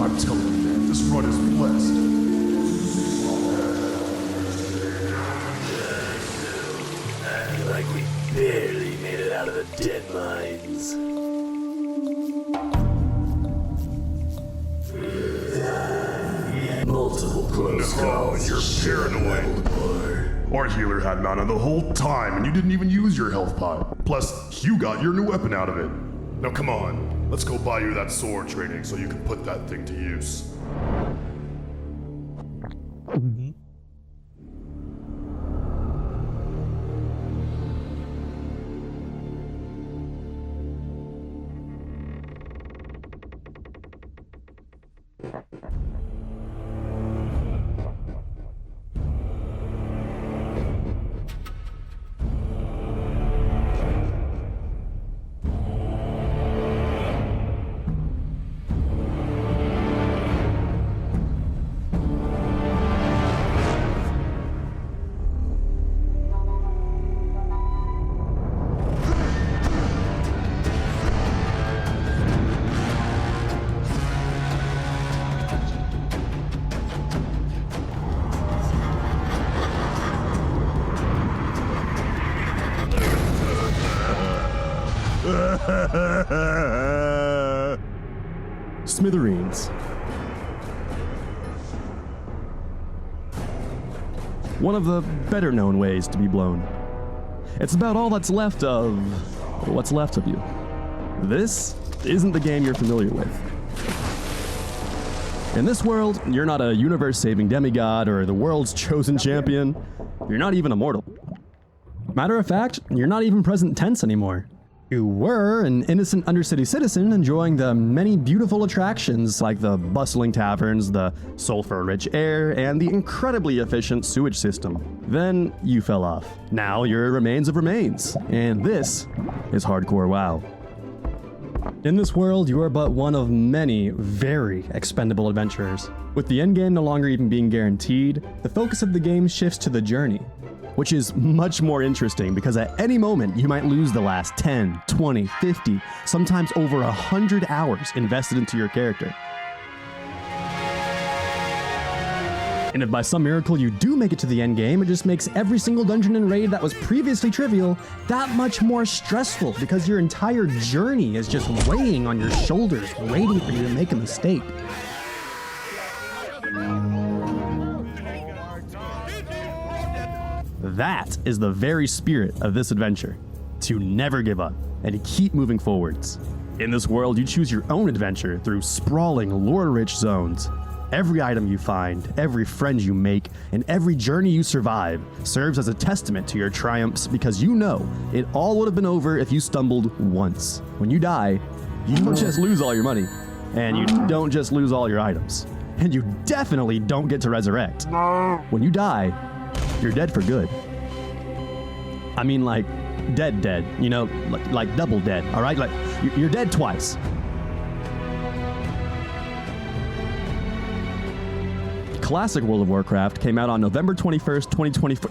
I'm telling you, man, this run is blessed. I feel like we barely made it out of the dead mines. Multiple close calls. You're paranoid. Our healer had mana the whole time, and you didn't even use your health pot. Plus, you got your new weapon out of it. Now come on, let's go buy you that sword training so you can put that thing to use. Smithereens. One of the better known ways to be blown. It's about all that's left of what's left of you. This isn't the game you're familiar with. In this world, you're not a universe-saving demigod or the world's chosen champion. You're not even immortal. Matter of fact, you're not even present tense anymore. You were an innocent undercity citizen enjoying the many beautiful attractions like the bustling taverns, the sulfur-rich air, and the incredibly efficient sewage system. Then you fell off. Now you're remains of remains, and this is hardcore WoW. In this world, you are but one of many very expendable adventurers. With the endgame no longer even being guaranteed, the focus of the game shifts to the journey, which is much more interesting because at any moment you might lose the last 10, 20, 50, sometimes over 100 hours invested into your character. And if by some miracle you do make it to the end game, it just makes every single dungeon and raid that was previously trivial that much more stressful because your entire journey is just weighing on your shoulders, waiting for you to make a mistake. That is the very spirit of this adventure, to never give up and to keep moving forwards. In this world, you choose your own adventure through sprawling, lore-rich zones. Every item you find, every friend you make, and every journey you survive serves as a testament to your triumphs because you know it all would have been over if you stumbled once. When you die, you don't just lose all your money, and you don't just lose all your items, and you definitely don't get to resurrect. When you die, you're dead for good. I mean, like, dead, you know, like double dead, all right? Like, you're dead twice. Classic World of Warcraft came out on November 21st, 2024.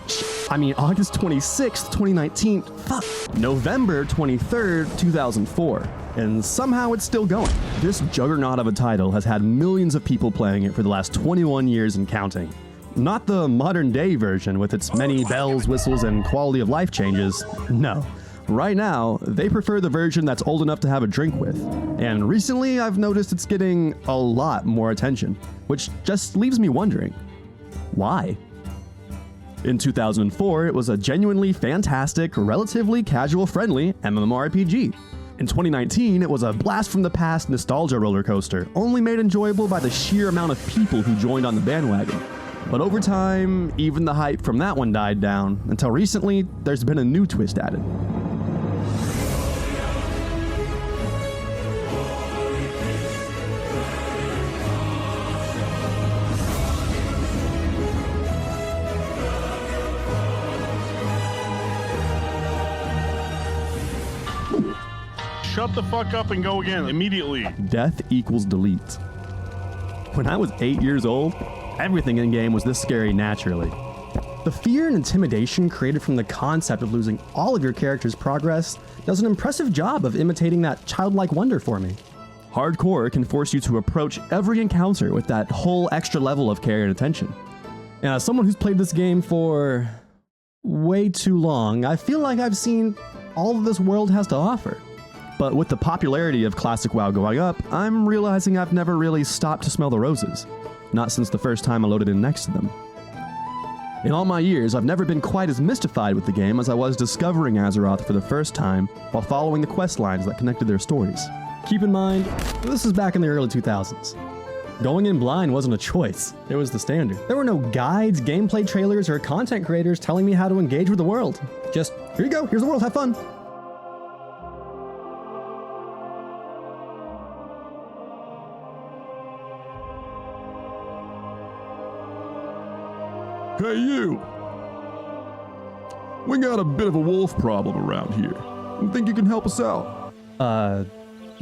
August 26th, 2019. Fuck. November 23rd, 2004. And somehow it's still going. This juggernaut of a title has had millions of people playing it for the last 21 years and counting. Not the modern day version with its many bells, whistles, and quality of life changes. No. Right now, they prefer the version that's old enough to have a drink with. And recently, I've noticed it's getting a lot more attention, which just leaves me wondering, why? In 2004, it was a genuinely fantastic, relatively casual-friendly MMORPG. In 2019, it was a blast from the past nostalgia roller coaster, only made enjoyable by the sheer amount of people who joined on the bandwagon. But over time, even the hype from that one died down, until recently, there's been a new twist added. Shut the fuck up and go again, immediately. Death equals delete. When I was 8 years old, everything in-game was this scary naturally. The fear and intimidation created from the concept of losing all of your character's progress does an impressive job of imitating that childlike wonder for me. Hardcore can force you to approach every encounter with that whole extra level of care and attention. And as someone who's played this game for way too long, I feel like I've seen all that this world has to offer. But with the popularity of Classic WoW going up, I'm realizing I've never really stopped to smell the roses. Not since the first time I loaded in next to them. In all my years, I've never been quite as mystified with the game as I was discovering Azeroth for the first time while following the quest lines that connected their stories. Keep in mind, this is back in the early 2000s. Going in blind wasn't a choice, it was the standard. There were no guides, gameplay trailers, or content creators telling me how to engage with the world. Just, here you go, here's the world, have fun. Hey you! We got a bit of a wolf problem around here. Think you can help us out?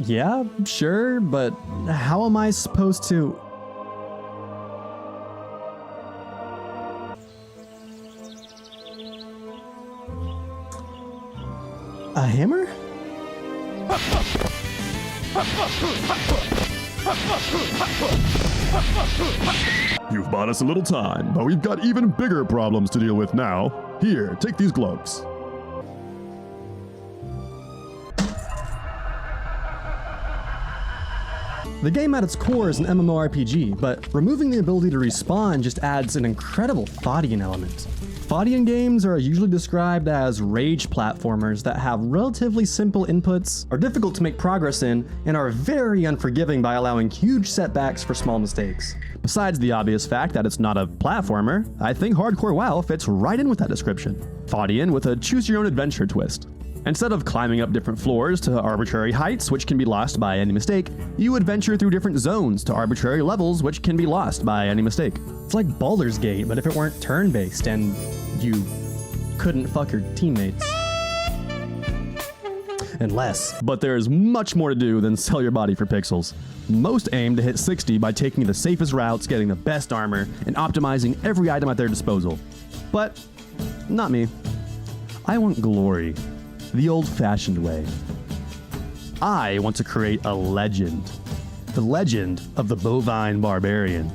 Yeah, sure, but how am I supposed to... A hammer? You've bought us a little time, but we've got even bigger problems to deal with now. Here, take these gloves. The game at its core is an MMORPG, but removing the ability to respawn just adds an incredible Fodian element. Fodian games are usually described as rage platformers that have relatively simple inputs, are difficult to make progress in, and are very unforgiving by allowing huge setbacks for small mistakes. Besides the obvious fact that it's not a platformer, I think Hardcore WoW fits right in with that description. Fodian with a choose-your-own-adventure twist. Instead of climbing up different floors to arbitrary heights, which can be lost by any mistake, you adventure through different zones to arbitrary levels, which can be lost by any mistake. It's like Baldur's Gate, but if it weren't turn-based and you couldn't fuck your teammates. And less. But there's much more to do than sell your body for pixels. Most aim to hit 60 by taking the safest routes, getting the best armor, and optimizing every item at their disposal. But not me. I want glory. The old-fashioned way. I want to create a legend. The legend of the bovine barbarian.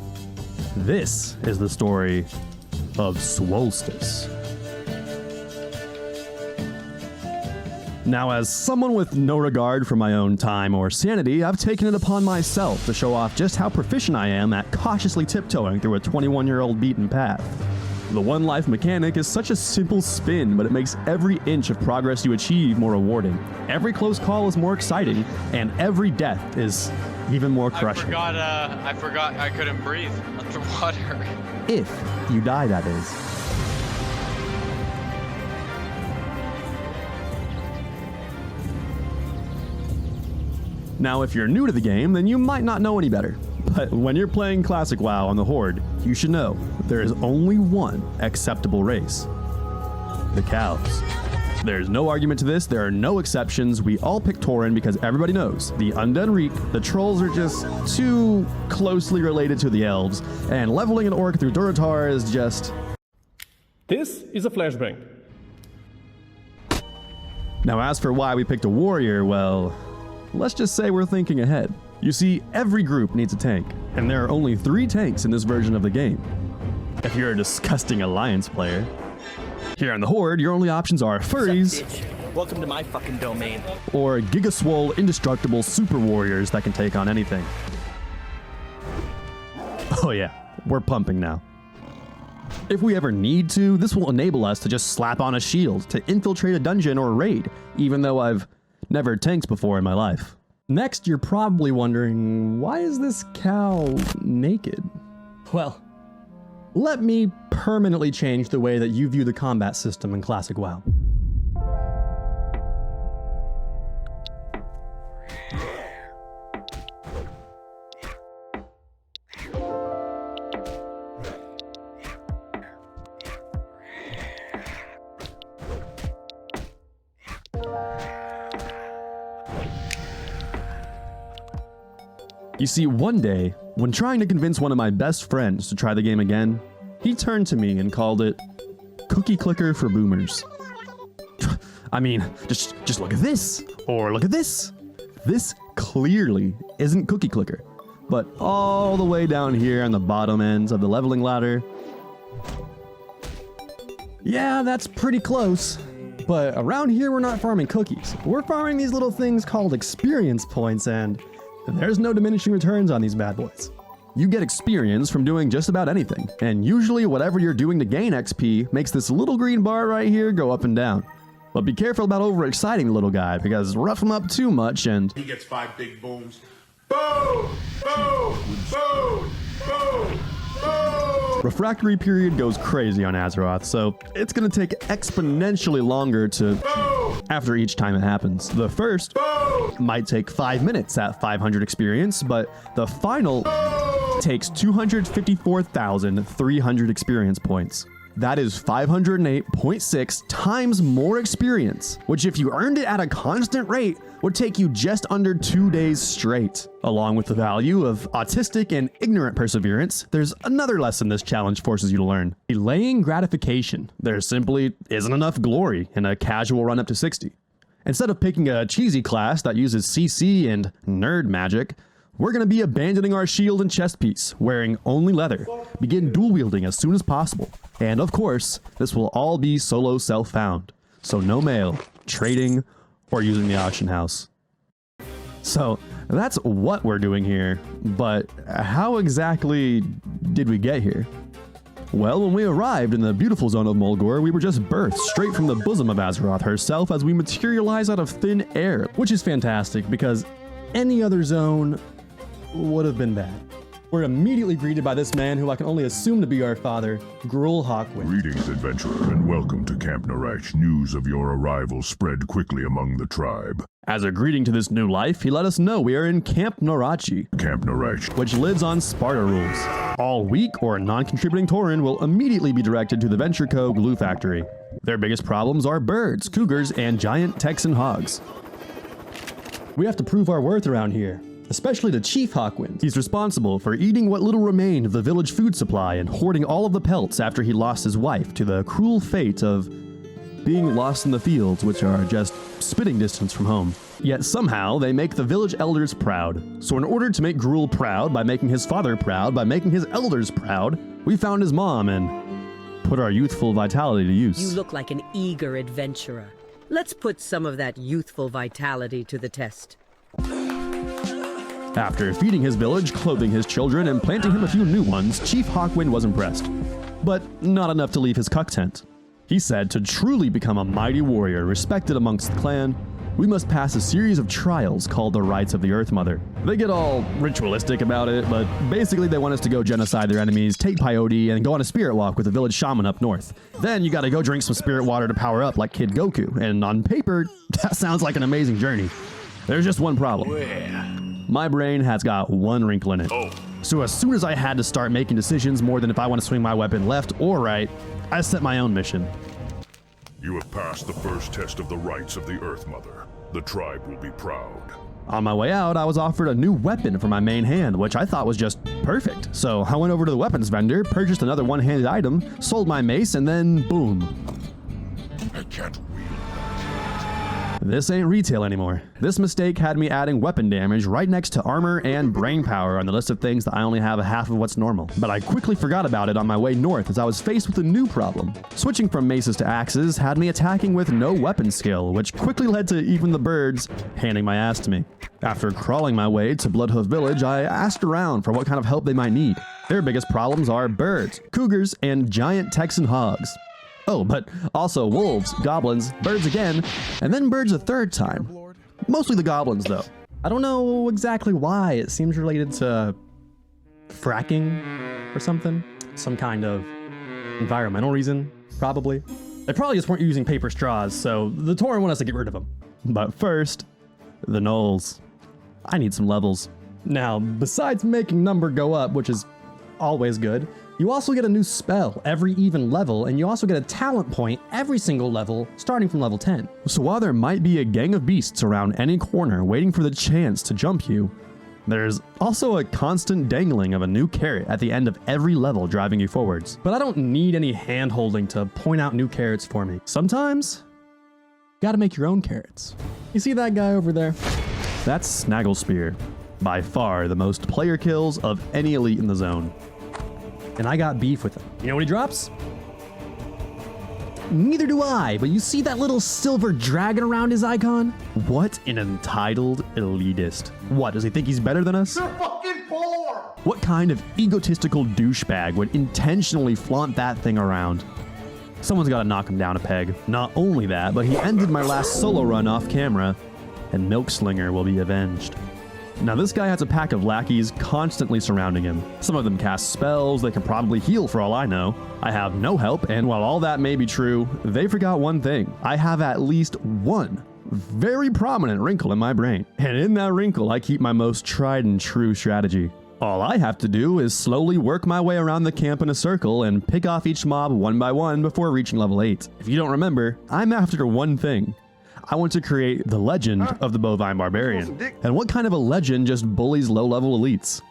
This is the story of Soulstace. Now, as someone with no regard for my own time or sanity, I've taken it upon myself to show off just how proficient I am at cautiously tiptoeing through a 21-year-old beaten path. The one life mechanic is such a simple spin, but it makes every inch of progress you achieve more rewarding. Every close call is more exciting, and every death is even more crushing. I forgot I couldn't breathe underwater. If you die, that is. Now, if you're new to the game, then you might not know any better. But when you're playing Classic WoW on the Horde, you should know there is only one acceptable race. The cows. There's no argument to this, there are no exceptions, we all pick Tauren because everybody knows the Undead Reek, the trolls are just too closely related to the elves, and leveling an orc through Durotar is just... This is a flashbang. Now as for why we picked a warrior, well, let's just say we're thinking ahead. You see, every group needs a tank, and there are only 3 tanks in this version of the game. If you're a disgusting Alliance player. Here on the Horde, your only options are furries, welcome to my fucking domain, or gigaswole, indestructible super warriors that can take on anything. Oh yeah, we're pumping now. If we ever need to, this will enable us to just slap on a shield to infiltrate a dungeon or a raid, even though I've never tanked before in my life. Next, you're probably wondering, why is this cow naked? Well, let me permanently change the way that you view the combat system in Classic WoW. You see, one day, when trying to convince one of my best friends to try the game again, he turned to me and called it Cookie Clicker for Boomers. I mean, just look at this, or look at this. This clearly isn't Cookie Clicker, but all the way down here on the bottom ends of the leveling ladder. Yeah, that's pretty close. But around here, we're not farming cookies. We're farming these little things called experience points, and there's no diminishing returns on these bad boys. You get experience from doing just about anything, and usually whatever you're doing to gain XP makes this little green bar right here go up and down. But be careful about overexciting the little guy, because rough him up too much and he gets 5 big booms. Boom! Boom! Boom! Boom! Boom! refractory period goes crazy on Azeroth, so it's gonna take exponentially longer to after each time it happens. The first might take 5 minutes at 500 experience, but the final takes 254,300 experience points. That is 508.6 times more experience, which if you earned it at a constant rate, would take you just under 2 days straight. Along with the value of autistic and ignorant perseverance, there's another lesson this challenge forces you to learn. Delaying gratification. There simply isn't enough glory in a casual run up to 60. Instead of picking a cheesy class that uses CC and nerd magic, we're going to be abandoning our shield and chest piece, wearing only leather, begin dual wielding as soon as possible, and of course, this will all be solo self-found, so no mail, trading, or using the auction house. So that's what we're doing here, but how exactly did we get here? Well, when we arrived in the beautiful zone of Mulgore, we were just birthed straight from the bosom of Azeroth herself as we materialize out of thin air, which is fantastic because any other zone would have been bad. We're immediately greeted by this man who I can only assume to be our father, Gruul Hawkwind. Greetings, adventurer, and welcome to Camp Narash. News of your arrival spread quickly among the tribe. As a greeting to this new life, he let us know we are in Camp Narachi, Camp Narash, which lives on Sparta rules. All weak or non-contributing Tauren will immediately be directed to the Venture Co. glue factory. Their biggest problems are birds, cougars, and giant Texan hogs. We have to prove our worth around here, especially to Chief Hawkwind. He's responsible for eating what little remained of the village food supply and hoarding all of the pelts after he lost his wife to the cruel fate of being lost in the fields, which are just spitting distance from home. Yet somehow they make the village elders proud. So in order to make Gruul proud by making his father proud by making his elders proud, we found his mom and put our youthful vitality to use. You look like an eager adventurer. Let's put some of that youthful vitality to the test. After feeding his village, clothing his children, and planting him a few new ones, Chief Hawkwind was impressed. But not enough to leave his cuck tent. He said to truly become a mighty warrior respected amongst the clan, we must pass a series of trials called the Rites of the Earth Mother. They get all ritualistic about it, but basically they want us to go genocide their enemies, take peyote, and go on a spirit walk with a village shaman up north. Then you gotta go drink some spirit water to power up like Kid Goku, and on paper, that sounds like an amazing journey. There's just one problem. My brain has got one wrinkle in it. So as soon as I had to start making decisions more than if I want to swing my weapon left or right, I set my own mission. you have passed the first test of the rites of the Earth Mother. The tribe will be proud. On my way out, I was offered a new weapon for my main hand, which I thought was just perfect. So I went over to the weapons vendor, purchased another one-handed item, sold my mace, and then boom. I can't wield This ain't retail anymore. This mistake had me adding weapon damage right next to armor and brain power on the list of things that I only have a half of what's normal. But I quickly forgot about it on my way north as I was faced with a new problem. Switching from maces to axes had me attacking with no weapon skill, which quickly led to even the birds handing my ass to me. After crawling my way to Bloodhoof Village, I asked around for what kind of help they might need. Their biggest problems are birds, cougars, and giant Texan hogs. Oh, but also wolves, goblins, birds again, and then birds a third time. Mostly the goblins, though. I don't know exactly why. It seems related to fracking or something. Some kind of environmental reason, probably. They probably just weren't using paper straws, so the Tauren want us to get rid of them. But first, the gnolls. I need some levels. Now, besides making number go up, which is always good, you also get a new spell every even level, and you also get a talent point every single level, starting from level 10. So while there might be a gang of beasts around any corner waiting for the chance to jump you, there's also a constant dangling of a new carrot at the end of every level driving you forwards. But I don't need any hand-holding to point out new carrots for me. Sometimes, you gotta make your own carrots. You see that guy over there? That's Snaggle Spear. By far the most player kills of any elite in the zone. And I got beef with him. You know what he drops? Neither do I, but you see that little silver dragon around his icon? What an entitled elitist. What, does he think he's better than us? They're fucking poor! What kind of egotistical douchebag would intentionally flaunt that thing around? Someone's gotta knock him down a peg. Not only that, but he ended my last solo run off camera, and Milkslinger will be avenged. Now this guy has a pack of lackeys constantly surrounding him. Some of them cast spells, they can probably heal for all I know. I have no help, and while all that may be true, they forgot one thing. I have at least one very prominent wrinkle in my brain. And in that wrinkle, I keep my most tried and true strategy. All I have to do is slowly work my way around the camp in a circle and pick off each mob one by one before reaching level 8. If you don't remember, I'm after one thing. I want to create the legend of the Bovine Barbarian. And what kind of a legend just bullies low-level elites?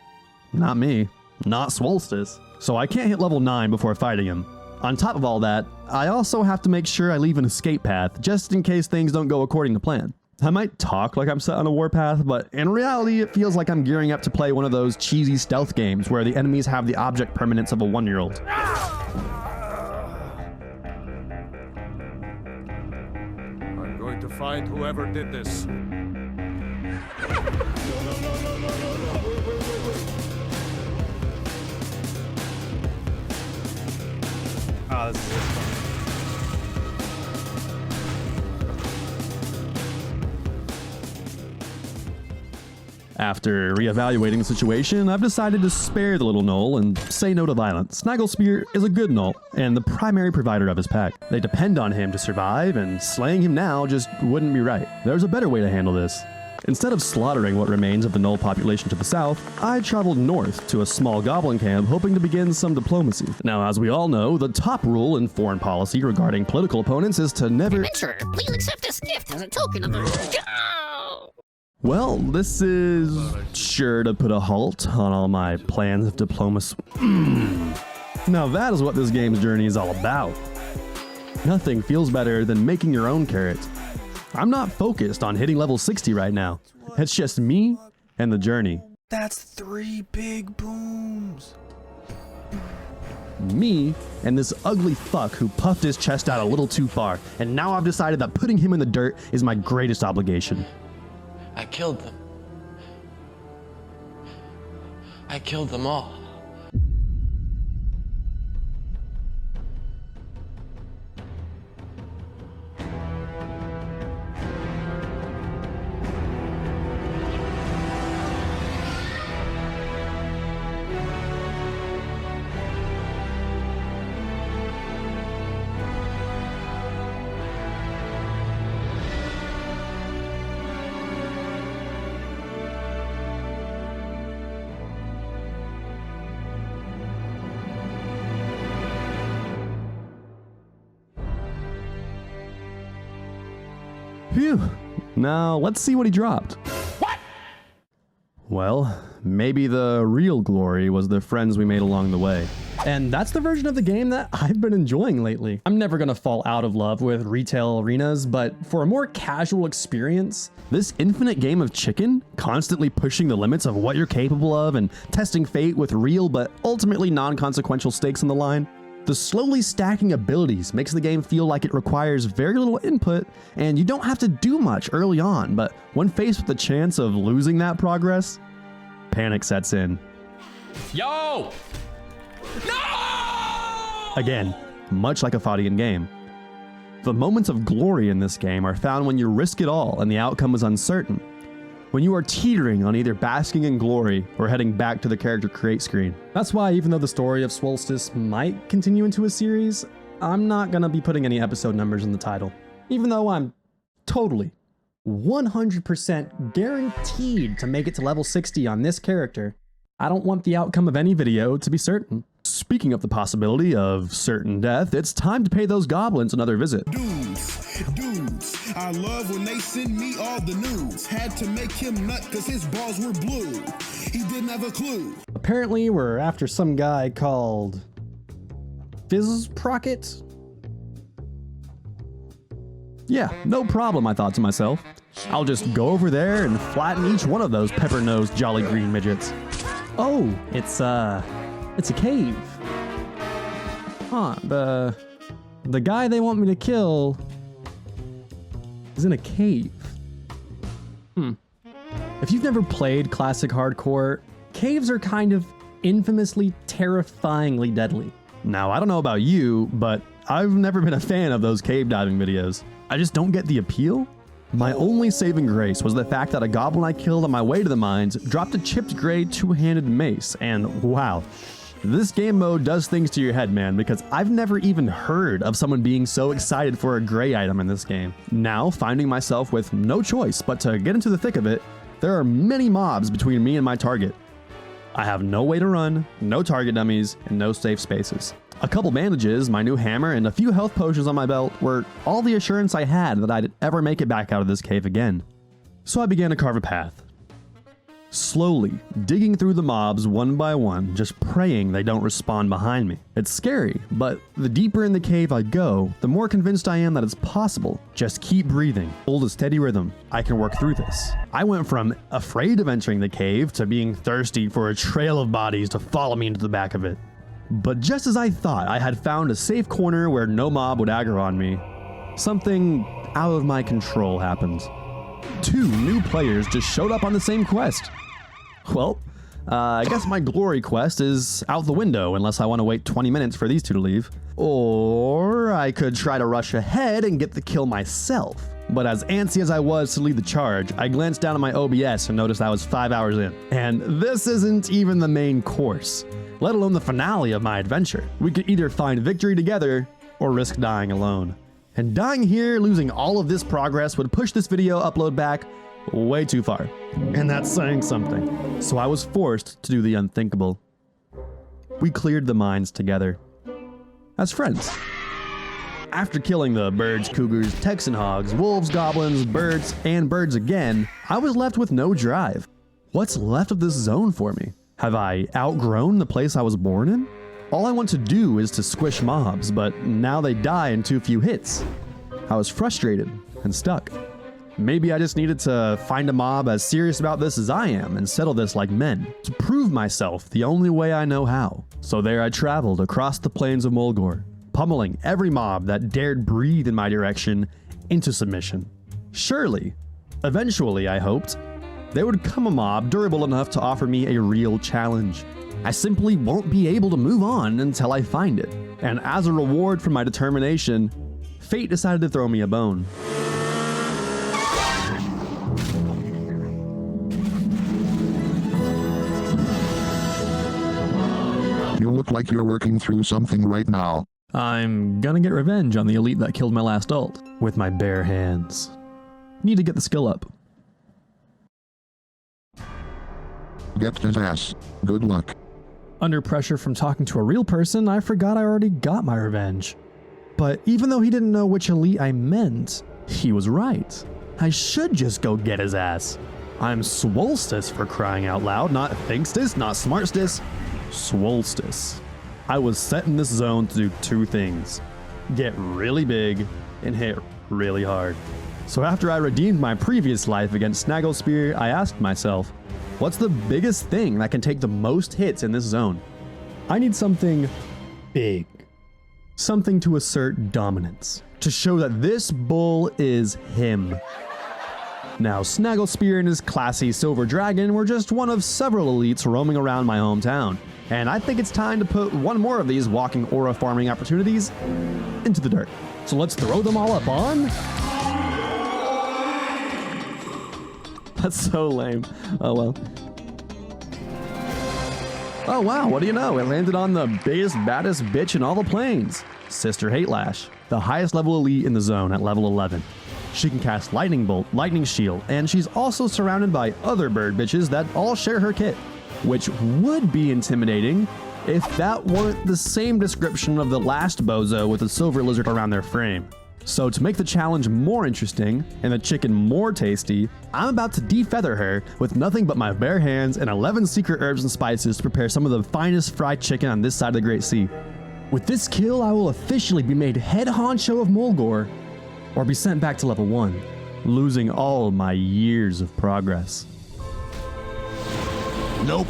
Not me. Not Soulstace. So I can't hit level 9 before fighting him. On top of all that, I also have to make sure I leave an escape path, just in case things don't go according to plan. I might talk like I'm set on a warpath, but in reality, it feels like I'm gearing up to play one of those cheesy stealth games where the enemies have the object permanence of a 1-year-old. I'm going to find whoever did this. Ah, this is fun. After reevaluating the situation, I've decided to spare the little gnoll and say no to violence. Snaggle Spear is a good gnoll and the primary provider of his pack. They depend on him to survive, and slaying him now just wouldn't be right. There's a better way to handle this. Instead of slaughtering what remains of the gnoll population to the south, I traveled north to a small goblin camp hoping to begin some diplomacy. Now, as we all know, the top rule in foreign policy regarding political opponents is to never— Adventurer, please accept this gift as a token of the— Well, this is sure to put a halt on all my plans of diplomacy. Now that is what this game's journey is all about. Nothing feels better than making your own carrot. I'm not focused on hitting level 60 right now. It's just me and the journey. That's 3 big booms. Me and this ugly fuck who puffed his chest out a little too far, and now I've decided that putting him in the dirt is my greatest obligation. I killed them. I killed them all. Phew. Now, let's see what he dropped. What? Well, maybe the real glory was the friends we made along the way. And that's the version of the game that I've been enjoying lately. I'm never gonna fall out of love with retail arenas, but for a more casual experience, this infinite game of chicken, constantly pushing the limits of what you're capable of and testing fate with real but ultimately non-consequential stakes on the line, the slowly stacking abilities makes the game feel like it requires very little input, and you don't have to do much early on, but when faced with the chance of losing that progress, panic sets in. Yo! No! Again, much like a Fadian game. The moments of glory in this game are found when you risk it all and the outcome is uncertain. When you are teetering on either basking in glory or heading back to the character create screen. That's why even though the story of Soulstace might continue into a series, I'm not gonna be putting any episode numbers in the title. Even though I'm totally, 100% guaranteed to make it to level 60 on this character, I don't want the outcome of any video to be certain. Speaking of the possibility of certain death, it's time to pay those goblins another visit. Dudes, I love when they send me all the news. Had to make him nut cause his balls were blue. He didn't have a clue. Apparently we're after some guy called Fizzprocket? Yeah, no problem, I thought to myself. I'll just go over there and flatten each one of those pepper-nosed jolly green midgets. Oh, it's a cave. Huh, the guy they want me to kill is in a cave. If you've never played classic hardcore, caves are kind of infamously terrifyingly deadly. Now, I don't know about you, but I've never been a fan of those cave diving videos. I just don't get the appeal. My only saving grace was the fact that a goblin I killed on my way to the mines dropped a chipped gray two-handed mace, and wow, this game mode does things to your head, man, because I've never even heard of someone being so excited for a gray item in this game. Now, finding myself with no choice but to get into the thick of it, there are many mobs between me and my target. I have no way to run, no target dummies, and no safe spaces. A couple bandages, my new hammer, and a few health potions on my belt were all the assurance I had that I'd ever make it back out of this cave again. So I began to carve a path. Slowly, digging through the mobs one by one, just praying they don't respawn behind me. It's scary, but the deeper in the cave I go, the more convinced I am that it's possible. Just keep breathing, hold a steady rhythm. I can work through this. I went from afraid of entering the cave to being thirsty for a trail of bodies to follow me into the back of it. But just as I thought I had found a safe corner where no mob would aggro on me, something out of my control happened. 2 new players just showed up on the same quest. Well, I guess my glory quest is out the window unless I want to wait 20 minutes for these 2 to leave. Or I could try to rush ahead and get the kill myself. But as antsy as I was to lead the charge, I glanced down at my OBS and noticed I was 5 hours in. And this isn't even the main course, let alone the finale of my adventure. We could either find victory together or risk dying alone. And dying here, losing all of this progress, would push this video upload back way too far. And that's saying something. So I was forced to do the unthinkable. We cleared the mines together. As friends. After killing the birds, cougars, Texan hogs, wolves, goblins, birds, and birds again, I was left with no drive. What's left of this zone for me? Have I outgrown the place I was born in? All I want to do is to squish mobs, but now they die in too few hits. I was frustrated and stuck. Maybe I just needed to find a mob as serious about this as I am and settle this like men, to prove myself the only way I know how. So there I traveled across the plains of Mulgore, pummeling every mob that dared breathe in my direction into submission. Surely, eventually I hoped, there would come a mob durable enough to offer me a real challenge. I simply won't be able to move on until I find it. And as a reward for my determination, fate decided to throw me a bone. You look like you're working through something right now. I'm gonna get revenge on the elite that killed my last ult with my bare hands. Need to get the skill up. Get his ass. Good luck. Under pressure from talking to a real person, I forgot I already got my revenge. But even though he didn't know which elite I meant, he was right. I should just go get his ass. I'm Soulstace, for crying out loud, not ThinkStace, not SmartStace. Soulstace. I was set in this zone to do 2 things. Get really big and hit really hard. So after I redeemed my previous life against Snagglespear, I asked myself, what's the biggest thing that can take the most hits in this zone? I need something big. Something to assert dominance. To show that this bull is him. Now, Snagglespear and his classy silver dragon were just one of several elites roaming around my hometown. And I think it's time to put one more of these walking aura farming opportunities into the dirt. So let's throw them all up on. That's so lame. Oh well. Oh wow, what do you know? It landed on the biggest, baddest bitch in all the plains. Sister Hatelash, the highest level elite in the zone at level 11. She can cast Lightning Bolt, Lightning Shield, and she's also surrounded by other bird bitches that all share her kit, which would be intimidating if that weren't the same description of the last bozo with a silver lizard around their frame. So to make the challenge more interesting and the chicken more tasty, I'm about to defeather her with nothing but my bare hands and 11 secret herbs and spices to prepare some of the finest fried chicken on this side of the Great Sea. With this kill, I will officially be made head honcho of Mulgore, or be sent back to level 1. losing all my years of progress. Nope.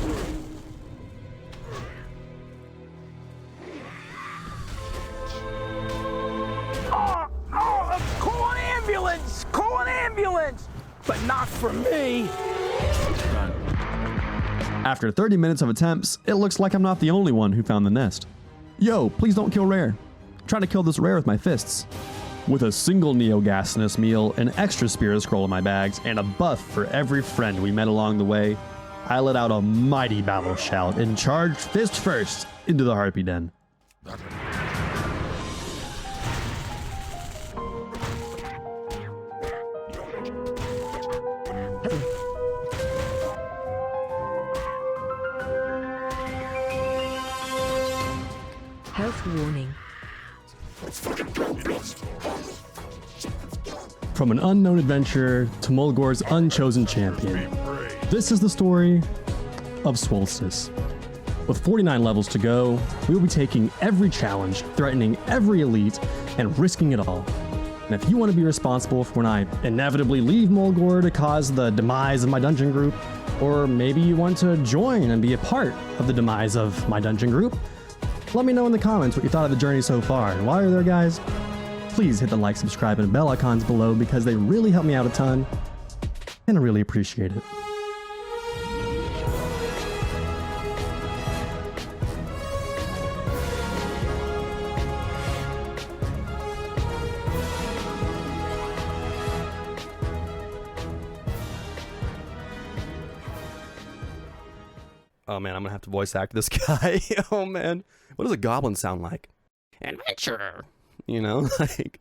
Call an ambulance! Call an ambulance! But not for me! After 30 minutes of attempts, it looks like I'm not the only one who found the nest. Yo, please don't kill Rare. I'm trying to kill this Rare with my fists. With a single Neogasinus meal, an extra Spirit Scroll in my bags, and a buff for every friend we met along the way, I let out a mighty battle shout and charged fist first into the Harpy Den. Health warning. From an unknown adventurer to Mulgore's unchosen champion, this is the story of Soulstace. With 49 levels to go, we will be taking every challenge, threatening every elite, and risking it all. And if you want to be responsible for when I inevitably leave Mulgore to cause the demise of my dungeon group, or maybe you want to join and be a part of the demise of my dungeon group, let me know in the comments what you thought of the journey so far. And while you're there, guys, please hit the like, subscribe, and bell icons below because they really help me out a ton, and I really appreciate it. Oh man, I'm gonna have to voice act this guy. Oh man, what does a goblin sound like? Adventurer. You know, like